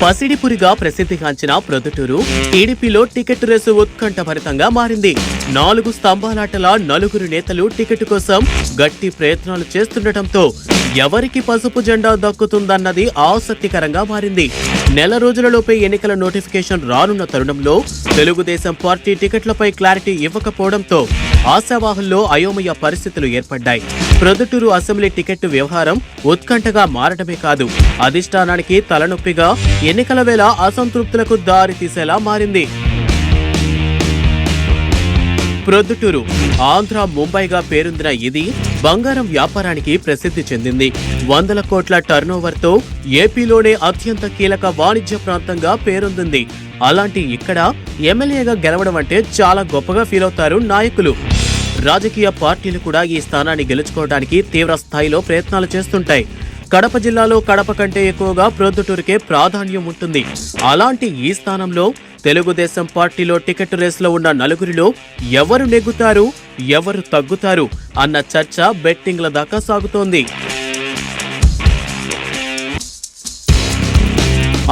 పసిడిపురిగా ప్రసిద్ధిగాంచిన ప్రొద్దుటూరు టీడీపీలో ticket race ఉత్కంఠభరితంగా మారింది. 4 స్తంభాలాటల 4 నేతలు టికెట్ కోసం గట్టి ప్రయత్నాలు చేస్తుండటంతో ఎవరికి పసుపు జెండా దక్కుతుందన్నది ఆసక్తికరంగా మారింది. నెల రోజులలోపే ఎన్నికల నోటిఫికేషన్ రానున్న తరుణంలో తెలుగుదేశం పార్టీ టికెట్లపై క్లారిటీ ఇవ్వకపోవడంతో ఆశావాహుల్లో అయోమయ పరిస్థితులు ఏర్పడ్డాయి. ప్రొద్దుటూరు అసెంబ్లీ టికెట్ వ్యవహారం ఉత్కంఠగా మారడమే కాదు, అధిష్టానానికి తలనొప్పిగా, ఎన్నికల వేళ అసంతృప్తులకు దారి తీసేలా మారింది. ప్రొద్దుటూరు ఆంధ్ర ముంబైగా పేరొందిన ఇది బంగారం వ్యాపారానికి ప్రసిద్ధి చెందింది. 100 కోట్ల టర్నోవర్తో ఏపీలోనే అత్యంత కీలక వాణిజ్య ప్రాంతంగా పేరొందింది. అలాంటి ఇక్కడ ఎమ్మెల్యేగా గెలవడం అంటే చాలా గొప్పగా ఫీల్ అవుతారు నాయకులు. రాజకీయ పార్టీలు కూడా ఈ స్థానాన్ని గెలుచుకోవడానికి తీవ్ర స్థాయిలో ప్రయత్నాలు చేస్తుంటాయి. కడప జిల్లాలో కడప కంటే ఎక్కువగా ప్రొద్దుటూరుకే ప్రాధాన్యం ఉంటుంది. అలాంటి ఈ స్థానంలో తెలుగుదేశం పార్టీలో టికెట్ రేసులో ఉన్న 4 ఎవరు నెగ్గుతారు, ఎవరు తగ్గుతారు అన్న చర్చ బెట్టింగ్ల దాకా సాగుతోంది.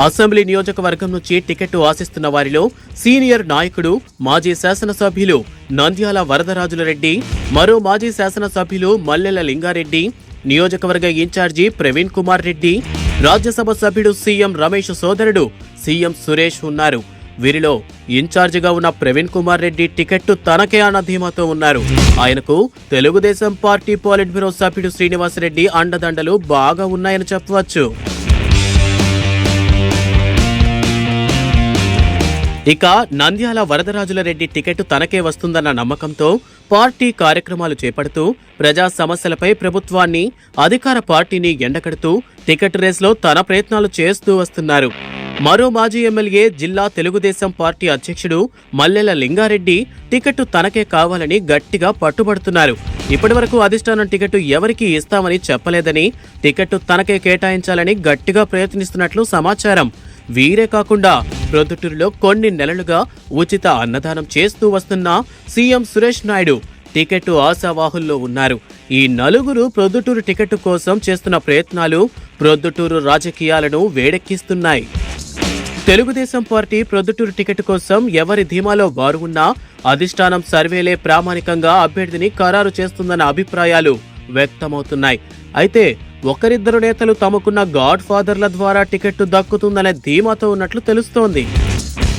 అసెంబ్లీ నియోజకవర్గం నుంచి టికెట్ ఆశిస్తున్న వారిలో సీనియర్ నాయకుడు, మాజీ శాసనసభ్యులు నంద్యాల వరదరాజుల రెడ్డి, మరో మాజీ శాసనసభ్యులు మల్లెల లింగారెడ్డి, నియోజకవర్గ ఇన్ఛార్జి ప్రవీణ్ కుమార్ రెడ్డి, రాజ్యసభ సభ్యుడు సీఎం రమేష్ సోదరుడు సీఎం సురేష్ ఉన్నారు. వీరిలో ఇన్ఛార్జిగా ఉన్న ప్రవీణ్ కుమార్ రెడ్డి టికెట్ తనకే అన్న ధీమాతో ఉన్నారు. ఆయనకు తెలుగుదేశం పార్టీ పోలిట్ బ్యూరో సభ్యుడు శ్రీనివాసరెడ్డి అండదండలు బాగా ఉన్నాయని చెప్పవచ్చు. ఇక నంద్యాల వరదరాజుల రెడ్డి టికెట్ తనకే వస్తుందన్న నమ్మకంతో పార్టీ కార్యక్రమాలు చేపడుతూ ప్రజా సమస్యలపై ప్రభుత్వాన్ని, అధికార పార్టీని ఎండకడుతూ టికెట్ రేసులో తన ప్రయత్నాలు చేస్తూ వస్తున్నారు. మరో మాజీ ఎమ్మెల్యే, జిల్లా తెలుగుదేశం పార్టీ అధ్యక్షుడు మల్లెల లింగారెడ్డి టికెట్ తనకే కావాలని గట్టిగా పట్టుబడుతున్నారు. ఇప్పటివరకు అధిష్టానం టికెట్ ఎవరికి ఇస్తామని చెప్పలేదని, టికెట్ తనకే కేటాయించాలని గట్టిగా ప్రయత్నిస్తున్నట్లు సమాచారం. వీరే కాకుండా ప్రొద్దుటూరులో కొన్ని నెలలుగా ఉచిత అన్నదానం చేస్తూ వస్తున్న సీఎం సురేష్ నాయుడు టికెట్ ఆశావాహుల్లో ఉన్నారు. ఈ 4 ప్రొద్దుటూరు టికెట్ కోసం చేస్తున్న ప్రయత్నాలు ప్రొద్దుటూరు రాజకీయాలను వేడెక్కిస్తున్నాయి. తెలుగుదేశం పార్టీ ప్రొద్దుటూరు టికెట్ కోసం ఎవరి ధీమాలో వారు ఉన్నా అధిష్టానం సర్వేలే ప్రామాణికంగా అభ్యర్థిని ఖరారు చేస్తుందన్న అభిప్రాయాలు వ్యక్తమవుతున్నాయి. అయితే ఒకరిద్దరు నేతలు తమకున్న గాడ్ ఫాదర్ల ద్వారా టికెట్ దక్కుతుందనే ధీమాతో ఉన్నట్లు తెలుస్తోంది.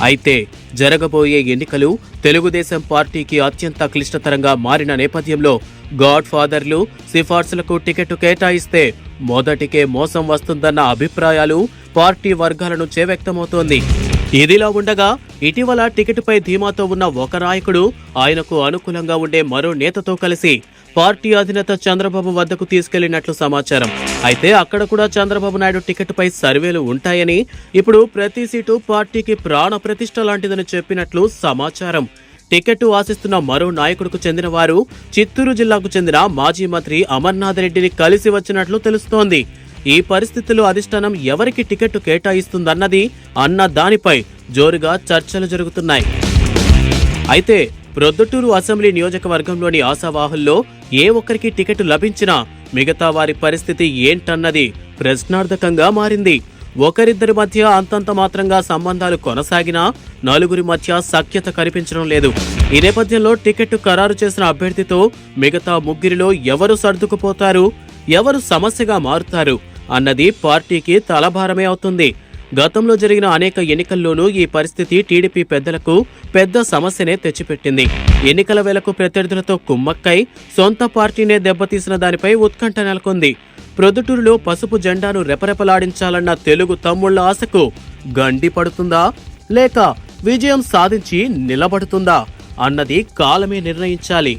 అయితే జరగబోయే ఎన్నికలు తెలుగుదేశం పార్టీకి అత్యంత క్లిష్టతరంగా మారిన నేపథ్యంలో గాడ్ ఫాదర్లు, సిఫార్సులకు టికెట్ కేటాయిస్తే మొదటికే మోసం వస్తుందన్న అభిప్రాయాలు పార్టీ వర్గాల నుంచే వ్యక్తమవుతోంది. ఇదిలా ఉండగా ఇటీవల టికెట్పై ధీమాతో ఉన్న ఒక నాయకుడు ఆయనకు అనుకూలంగా ఉండే మరో నేతతో కలిసి పార్టీ అధినేత చంద్రబాబు వద్దకు తీసుకెళ్లినట్లు సమాచారం. అయితే అక్కడ కూడా చంద్రబాబు నాయుడు టికెట్పై సర్వేలు ఉంటాయని, ఇప్పుడు ప్రతి సీటు పార్టీకి ప్రాణ ప్రతిష్ఠ లాంటిదని చెప్పినట్లు సమాచారం. టికెట్ ఆశిస్తున్న మరో నాయకుడికి చెందిన వారు చిత్తూరు జిల్లాకు చెందిన మాజీ మంత్రి అమర్నాథ్ రెడ్డిని కలిసి వచ్చినట్లు తెలుస్తోంది. ఈ పరిస్థితుల్లో అధిష్టానం ఎవరికి టికెట్ కేటాయిస్తుందన్నది అన్న దానిపై జోరుగా చర్చలు జరుగుతున్నాయి. అయితే ప్రొద్దుటూరు అసెంబ్లీ నియోజకవర్గంలోని ఆశావాహుల్లో ఏ ఒక్కరికి టికెట్ లభించినా మిగతా వారి పరిస్థితి ఏంటన్నది ప్రశ్నార్థకంగా మారింది. ఒకరిద్దరి మధ్య అంతంత మాత్రంగా సంబంధాలు కొనసాగినా 4 మధ్య సఖ్యత కనిపించడం లేదు. ఈ నేపథ్యంలో టికెట్ ఖరారు చేసిన అభ్యర్థితో మిగతా 3 ఎవరు సర్దుకుపోతారు, ఎవరు సమస్యగా మారుతారు అన్నది పార్టీకి తలభారమే అవుతుంది. గతంలో జరిగిన అనేక ఎన్నికల్లోనూ ఈ పరిస్థితి టీడీపీ పెద్దలకు పెద్ద సమస్యనే తెచ్చిపెట్టింది. ఎన్నికల వేళకు ప్రత్యర్థులతో కుమ్మక్కై సొంత పార్టీనే దెబ్బతీసిన దానిపై ఉత్కంఠ నెలకొంది. ప్రొద్దుటూరులో పసుపు జెండాను రెపరెపలాడించాలన్న తెలుగు తమ్ముళ్ల ఆశకు గండి పడుతుందా, లేక విజయం సాధించి నిలబడుతుందా అన్నది కాలమే నిర్ణయించాలి.